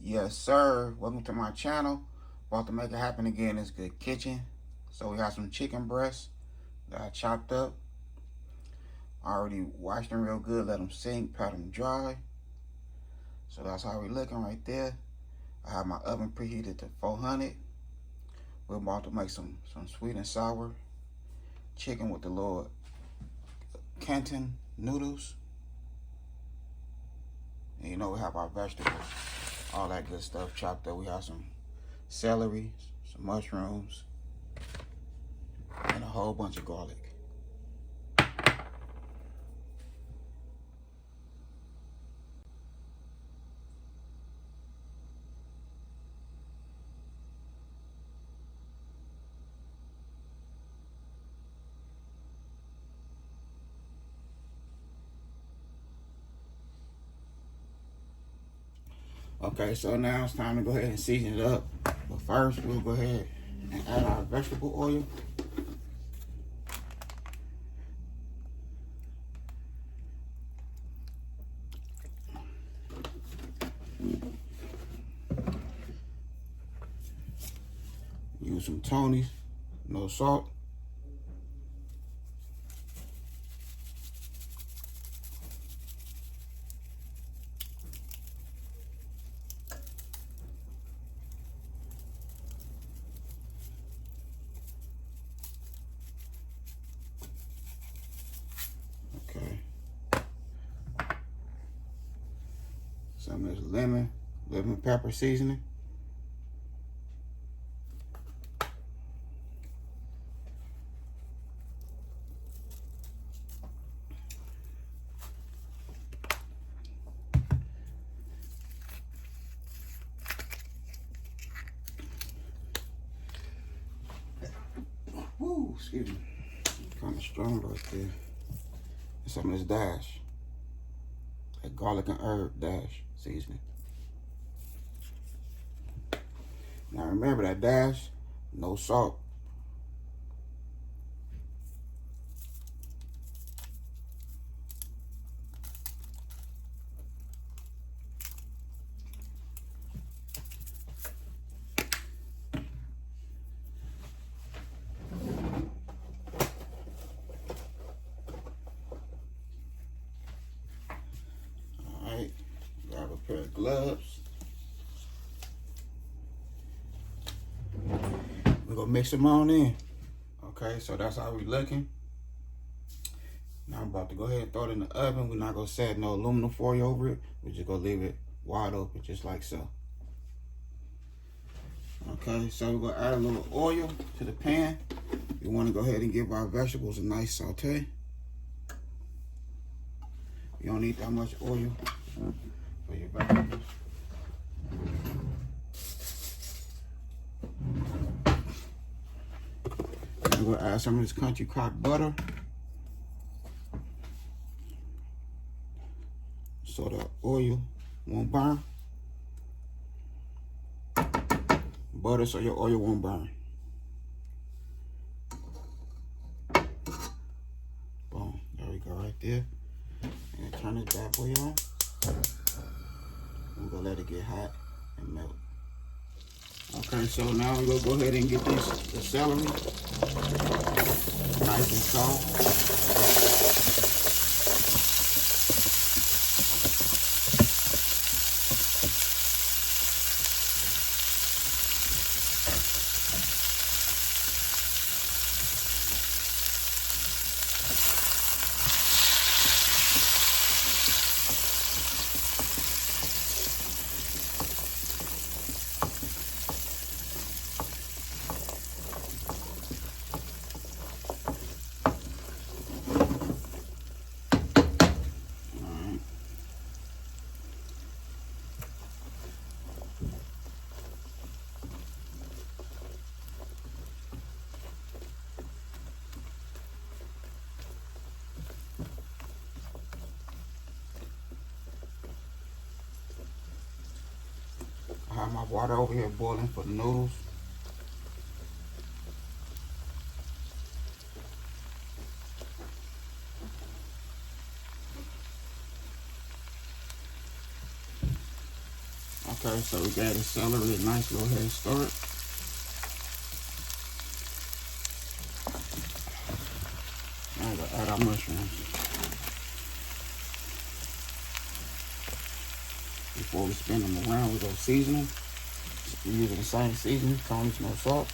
Yes, sir. Welcome to my channel. About to make it happen again. It's Good Kitchen. So we have some chicken breasts that I chopped up. I already washed them real good, let them sink, pat them dry. So that's how we looking right there. I have my oven preheated to 400. We're about to make some sweet and sour chicken with the little CANTON noodles. And you know we have our vegetables, all that good stuff chopped up. We have some celery, some mushrooms, and a whole bunch of garlic. Okay, so now it's time to go ahead and season it up. But first, we'll go ahead and add our vegetable oil. Use some Tony's, no salt. Okay. Some of this lemon pepper seasoning. Woo, excuse me. Kind of strong right there. And some of this dash. That garlic and herb dash seasoning. Now remember that dash, no salt. Alright, grab a pair of gloves. We're gonna mix them on in. Okay, so that's how we looking. Now I'm about to go ahead and throw it in the oven. We're not gonna set no aluminum foil over it. We're just gonna leave it wide open, just like so. Okay, so we're gonna add a little oil to the pan. You wanna go ahead and give our vegetables a nice saute. You don't need that much oil for your vegetables. I'm gonna add some of this country crock butter so the oil won't burn. Butter so your oil won't burn. Boom, there we go right there. And turn this bad boy on. We're gonna let it get hot and melt. Okay, so now we're gonna go ahead and get the celery nice and soft. I have my water over here boiling for the noodles. Okay, so we gave the celery a nice little head start. Now we're gonna add our mushrooms. Before we spin them around, we're gonna season them. We're using the same seasoning, Tony's no salt.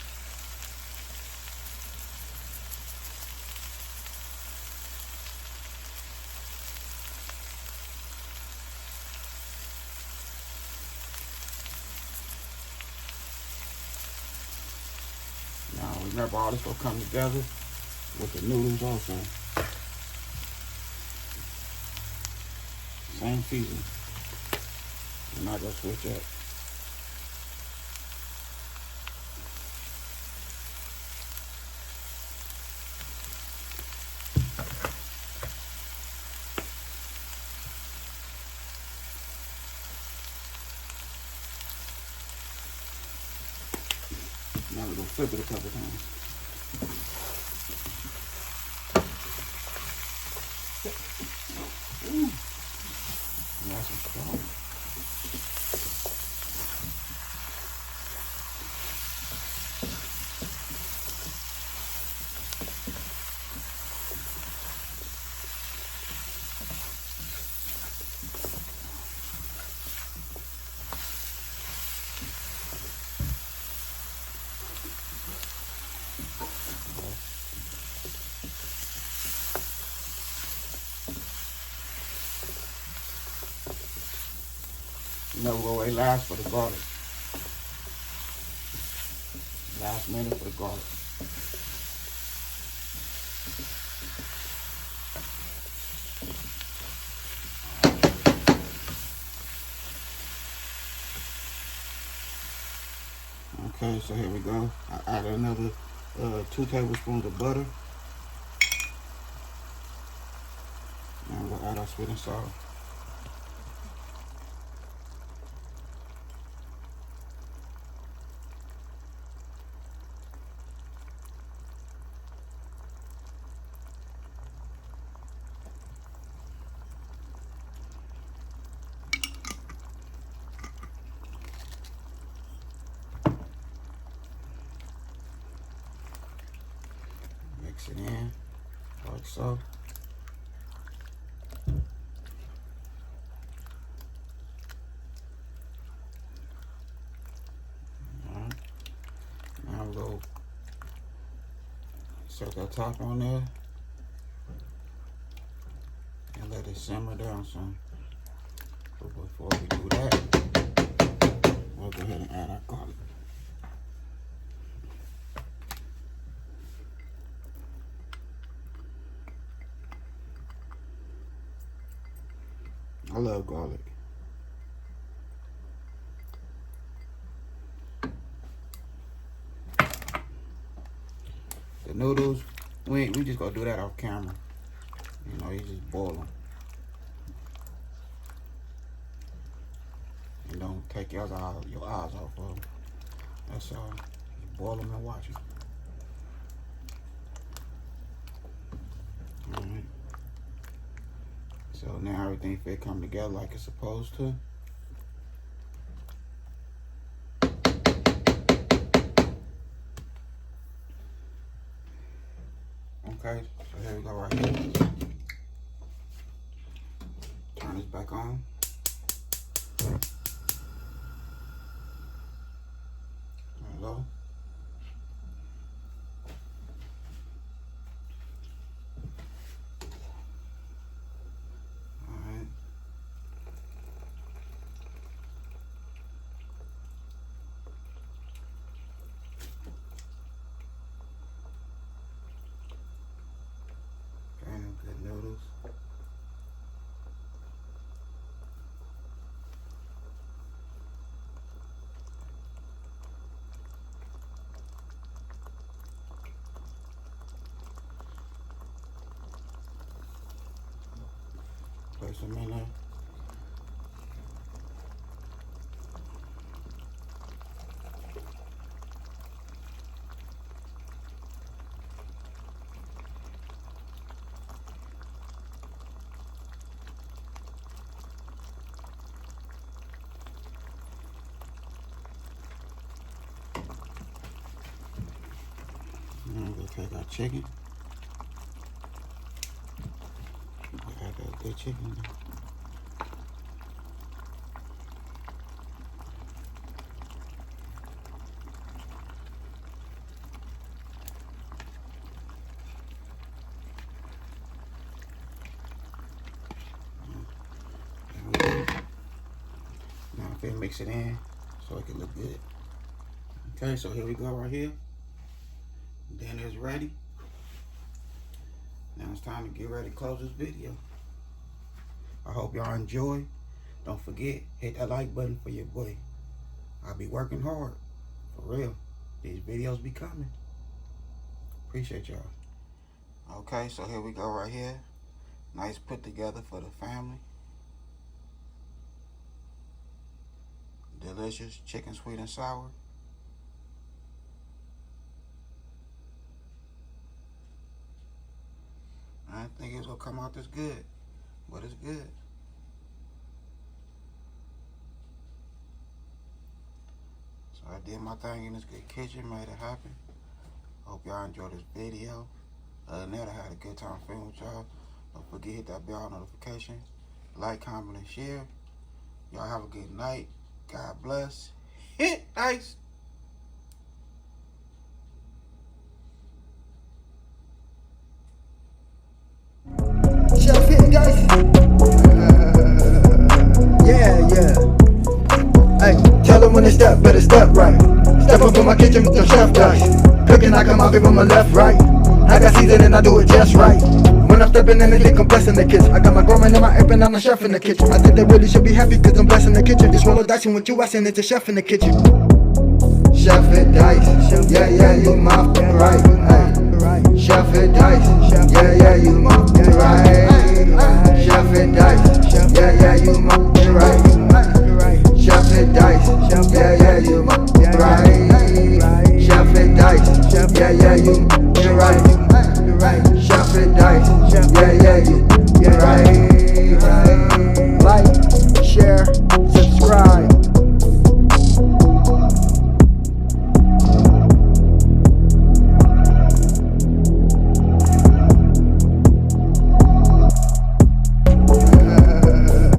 Now remember, all this will come together with the noodles also. Same seasoning. We're not gonna switch up. Now we're gonna flip it a couple times. Ooh. Nice and strong. You know, we're gonna wait last for the garlic. Last minute for the garlic. Okay, so here we go. I added another 2 tablespoons of butter. Now we're gonna add our sweet and sour. Mix it in like so. Alright. Now we'll set that top on there and let it simmer down some. But before we do that, we'll go ahead and add our garlic. I love garlic. The noodles, we just gonna do that off camera. You know, you just boil them. And don't take your eyes off of them. That's all. You boil them and watch them. Alright. So now everything fit come together like it's supposed to. Okay, so here we go right here. Turn this back on. Low. Alright. Okay, good noodles. Place them in there. take our chicken. We got that good chicken. Now I'm gonna mix it in so it can look good. Okay, so here we go right here. Dinner is ready. Now it's time to get ready to close this video. I hope y'all enjoy. Don't forget, hit that like button for your boy. I'll be working hard, for real. These videos be coming. Appreciate y'all. Okay, so here we go right here. Nice put together for the family. Delicious chicken sweet and sour. I didn't think it was gonna come out this good, but it's good. So I did my thing in this good kitchen, made it happen. Hope y'all enjoyed this video. Other than that, I had a good time filming with y'all. Don't forget to hit that bell notification, like, comment, and share. Y'all have a good night. God bless. Hit nice. Chef hitting dice. Yeah. Hey, tell them when they step, better step right. Step up in my kitchen with the chef dice. Cooking, I come out, give them my left, right. I got season and I do it just right. When I'm stepping in, they think I'm blessing the kitchen. I got my grandma in my apron, I'm a chef in the kitchen. I think they really should be happy cause I'm blessing the kitchen. Just roll a dice and what you asking, it's a chef in the kitchen. Chef it dice, yeah, you my right. Hey. Chef it dice, yeah, you my right. Chef it dice, yeah, you my right. Chef it dice, yeah, you my right. Chef it dice, yeah, you my right. Chef it dice, yeah, you right. Like, share,